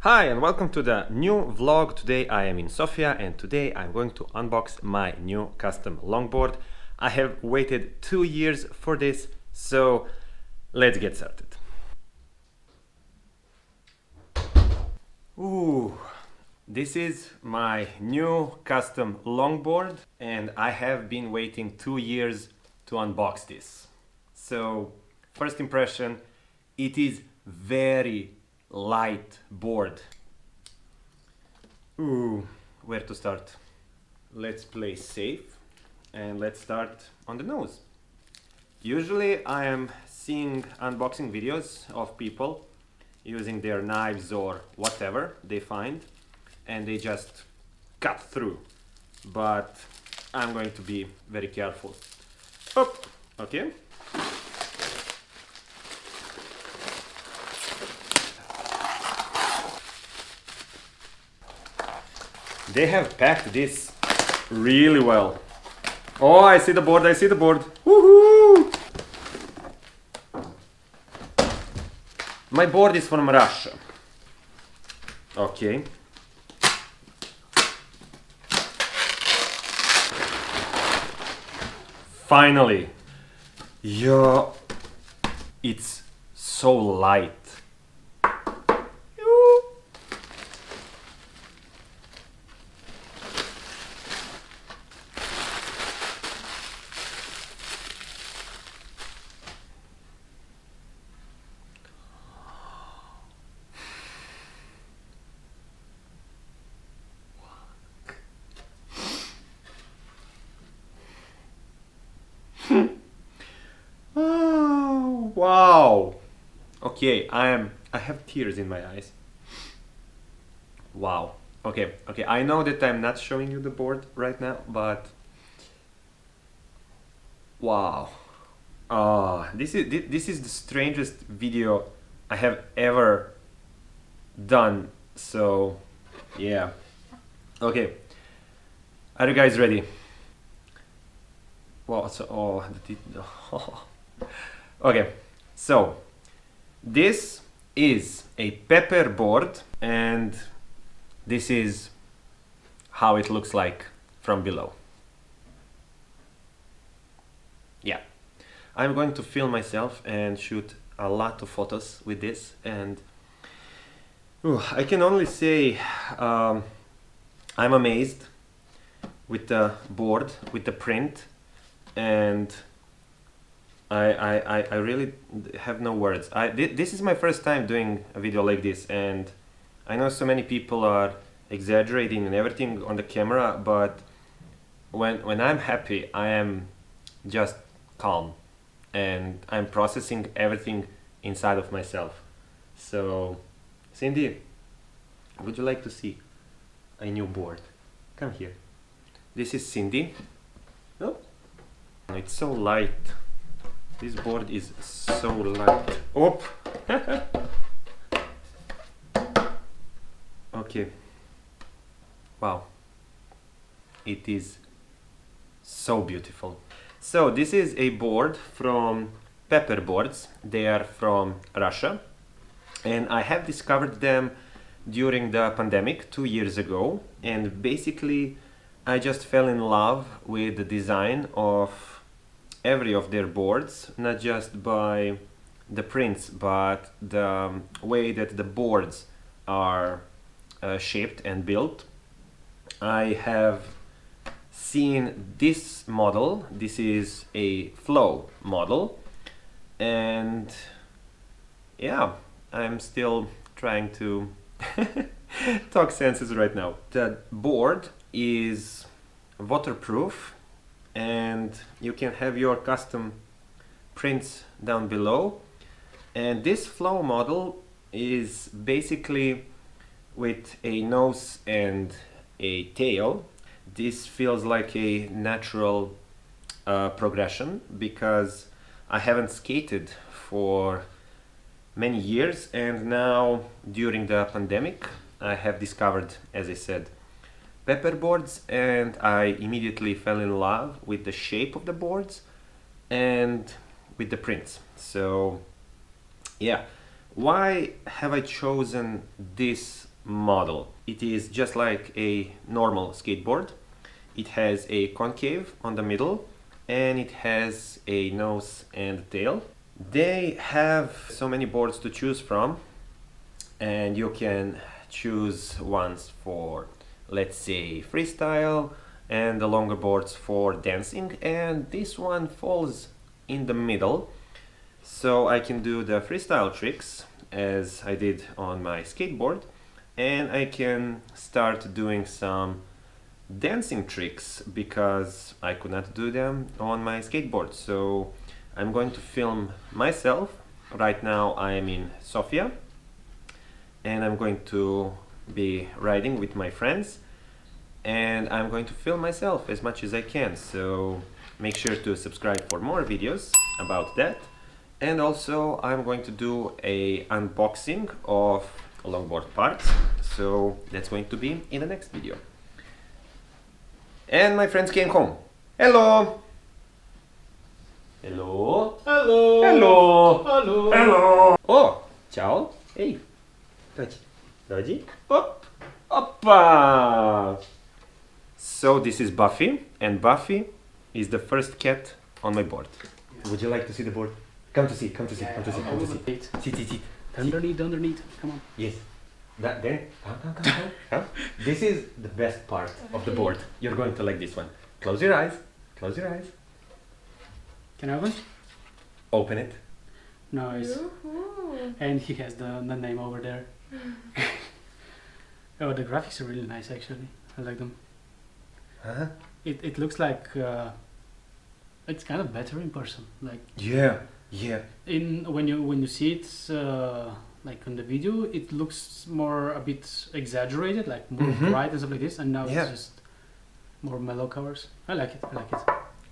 Hi and welcome to the new vlog. Today I am in Sofia and today I'm going to unbox my new custom longboard. I have waited 2 years for this, so let's get started. Ooh, this is my new custom longboard and I have been waiting 2 years to unbox this. So first impression, it is very light board. Ooh, where to start? Let's play safe and let's start on the nose. Usually I am seeing unboxing videos of people using their knives or whatever they find and they just cut through, but I'm going to be very careful. Oh, okay. They have packed this really well. Oh, I see the board, I see the board. Woohoo! My board is from Russia. Okay. Finally. Yeah, it's so light. Oh, wow. Okay, I have tears in my eyes. Wow. Okay, I know that I'm not showing you the board right now, but wow. This is the strangest video I have ever done. So, yeah. Okay. Are you guys ready? Wow, so okay, so this is a pepper board and this is how it looks like from below. Yeah, I'm going to film myself and shoot a lot of photos with this, and I can only say I'm amazed with the board, with the print, and I really have no words. This is my first time doing a video like this, and I know so many people are exaggerating and everything on the camera, but when I'm happy, I am just calm and I'm processing everything inside of myself. So, Cindy, would you like to see a new board? Come here. This is Cindy. Oh, it's so light. This board is so light. Oh! Okay. Wow. It is so beautiful. So this is a board from Pepper Boards. They are from Russia. And I have discovered them during the pandemic 2 years ago. And basically, I just fell in love with the design of every of their boards, not just by the prints, but the way that the boards are shaped and built. I have seen this model. This is a flow model, and yeah, I'm still trying to talk senses right now. The board is waterproof and you can have your custom prints down below, and this flow model is basically with a nose and a tail. This feels like a natural progression because I haven't skated for many years, and now during the pandemic I have discovered, as I said, pepper boards, and I immediately fell in love with the shape of the boards and with the prints. So yeah, why have I chosen this model. It is just like a normal skateboard. It has a concave on the middle and it has a nose and tail. They have so many boards to choose from, and you can choose ones for, let's say, freestyle, and the longer boards for dancing, and this one falls in the middle, so I can do the freestyle tricks as I did on my skateboard, and I can start doing some dancing tricks because I could not do them on my skateboard. So I'm going to film myself. Right now I am in Sofia and I'm going to be riding with my friends, and I'm going to film myself as much as I can, so make sure to subscribe for more videos about that. And also I'm going to do a unboxing of longboard parts, so that's going to be in the next video. And my friends came home. Hello! Hello! Hello! Hello! Hello! Hello! Oh! Ciao! Hey! Dođi! Dođi! Op! Oppa! So this is Buffy, and Buffy is the first cat on my board. Would you like to see the board? Come to see, come to see, come to see, come to see. Sit. Underneath, come on. Yes. Then, come. This is the best part of the board. You're going to like this one. Close your eyes. Close your eyes. Can I open? Open it. Nice. And he has the name over there. Oh, the graphics are really nice actually. I like them. Huh? It looks like it's kind of better in person. Like Yeah. when you see it like on the video, it looks more a bit exaggerated, like more bright and stuff like this. And now it's just more mellow colors. I like it.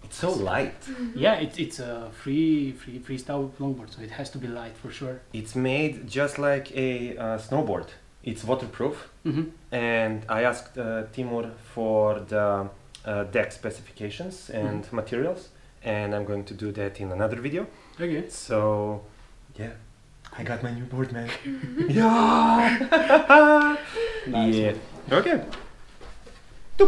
It's so light. Yeah, it's a freestyle longboard, so it has to be light for sure. It's made just like a snowboard. It's waterproof. And I asked Timur for the deck specifications and materials, and I'm going to do that in another video. Okay. So, yeah, I got my new board, man. Yeah! Nice. Yeah. Okay.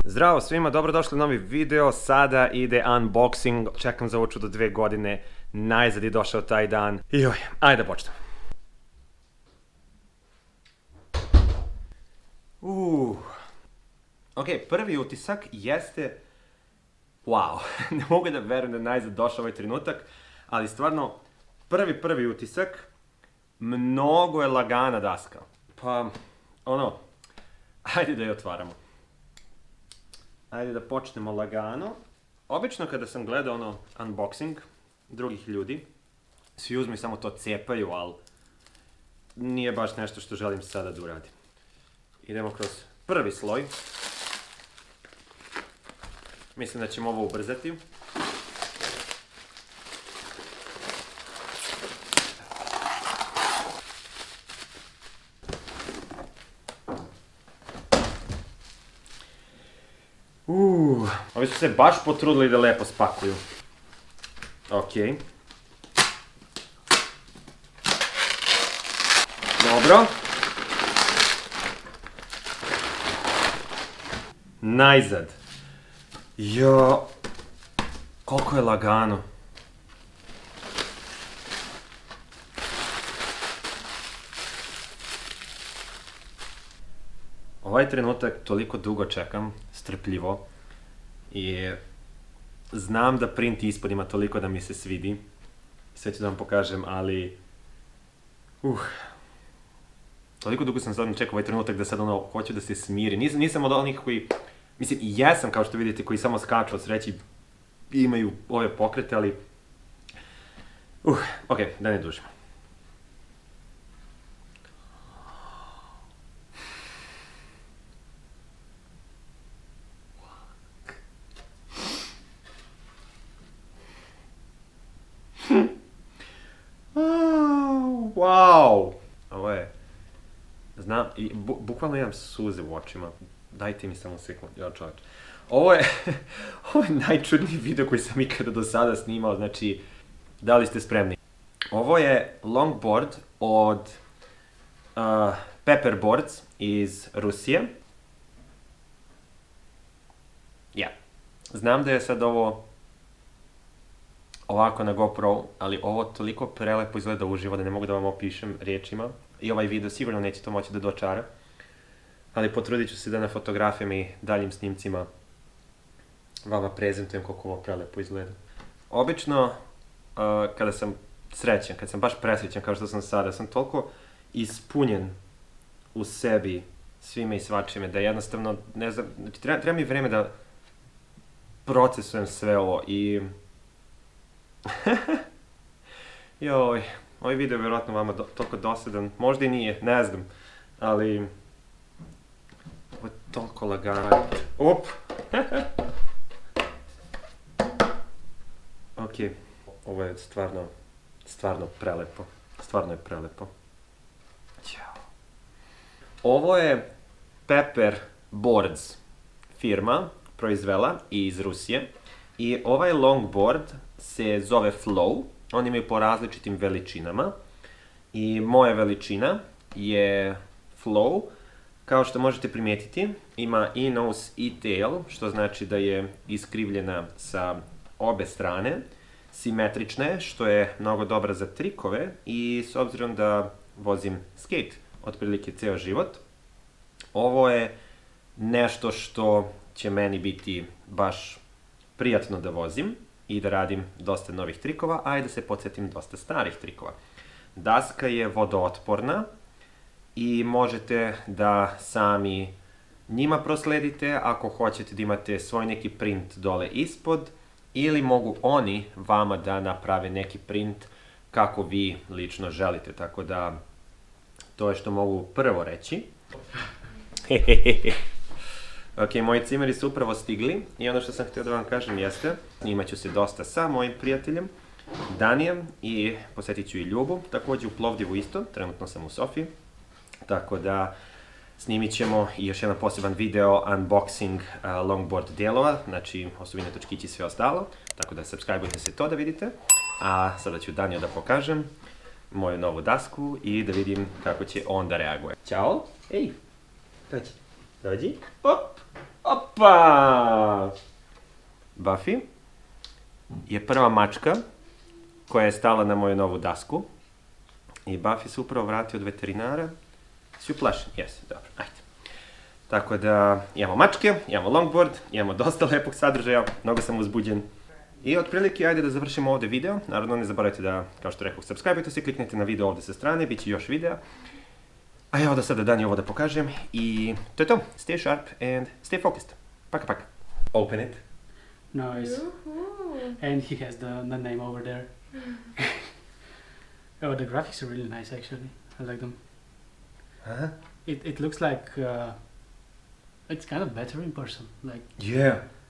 Zdravo svima, dobrodošli u novi video. Sada ide unboxing. Čekam za ovo čudo 2 godine. Najzad je došao taj dan. Joj, ajde da počnemo. Ok, prvi utisak jeste... Wow, ne mogu da verujem da je najzad došao ovaj trenutak, ali stvarno, prvi utisak, mnogo je lagana daska. Pa, ajde da je otvaramo. Ajde da počnemo lagano. Obično kada sam gledao unboxing drugih ljudi, svi uzmu i samo to cepaju, ali nije baš nešto što želim sada da uradim. Idemo kroz prvi sloj. Mislim da ćemo ovo ubrzati. Ovi su se baš potrudili da lepo spakuju. Ok. Dobro. Najzad. Jo, koliko je lagano. Ovaj trenutak toliko dugo čekam, strpljivo, i znam da print ispod ima toliko da mi se svidi. Sve ću da vam pokažem, ali... Toliko dugo sam sad čekao ovaj trenutak da sad hoću da se smiri. Nisam od onih koji... Mislim, i jesam, kao što vidite, koji samo skaču od sreći i imaju ove pokrete, ali... Ok, da ne dužimo. Wow! Ovo je... Znam, bukvalno imam suze u očima. Dajte mi samo sekund, ja čovječ. Ovo je najčudniji video koji sam ikada do sada snimao, znači, da li ste spremni? Ovo je longboard od Pepperboards iz Rusije. Ja. Znam da je sad ovo ovako na GoPro, ali ovo toliko prelepo izgleda uživo da ne mogu da vam opišem riječima. I ovaj video sigurno neće to moći da dočara. Ali potrudit ću se da na fotografijama i daljim snimcima vama prezentujem koliko ovo prelepo izgleda. Obično, kada sam srećan, kad sam baš presrećan kao što sam sada, sam toliko ispunjen u sebi svime i svačime da jednostavno, ne znam, znači treba mi vreme da procesujem sve ovo i... Joj, ovaj video je vjerojatno vama toliko dosadan, možda i nije, ne znam, ali... Ovo je toliko lagano. Op! Ok, ovo je stvarno prelepo. Stvarno je prelepo. Ćao. Ovo je Pepperboards firma, proizvela iz Rusije. I ovaj longboard se zove Flow. Oni imaju po različitim veličinama. I moja veličina je Flow. Kao što možete primijetiti, ima i nose i tail, što znači da je iskrivljena sa obe strane, simetrična je, što je mnogo dobra za trikove i s obzirom da vozim skejt otprilike ceo život, ovo je nešto što će meni biti baš prijatno da vozim i da radim dosta novih trikova, a i da se podsjetim dosta starih trikova. Daska je vodootporna i možete da sami njima prosledite ako hoćete da imate svoj neki print dole ispod, ili mogu oni vama da naprave neki print kako vi lično želite, tako da to je što mogu prvo reći. Ok, moji cimeri su upravo stigli i ono što sam htio da vam kažem jeste, snimat ću se dosta sa mojim prijateljem Danijem i posjetit ću i Ljubu, također u Plovdivu isto, trenutno sam u Sofiji, tako da snimit ćemo i još jedan poseban video unboxing longboard dijelova, znači osobine, točkići i sve ostalo, tako da subscribe-ujte se to da vidite, a sada ću Daniju da pokažem moju novu dasku i da vidim kako će on da reaguje. Ćao! Ej! Dođi! Op! Opa! Buffy je prva mačka koja je stala na moju novu dasku i Buffy se upravo vratio od veterinara. Si uplašen? Jesi, dobro, ajde. Tako da imamo mačke, imamo longboard, imamo dosta lepog sadržaja, mnogo sam uzbuđen. I otprilike, ajde da završimo ovdje video. Naravno, ne zaboravite da, kao što rekao, subscribe-ujte se, kliknite na video ovdje sa strane, bit će još videa. A ja onda sada Dani ovo da pokažem i to je to. Stay sharp and stay focused. Paka, paka. Open it. Nice. And he has the name over there. Oh, the graphics are really nice actually. I like them. It looks like it's kind of better in person. Like Yeah.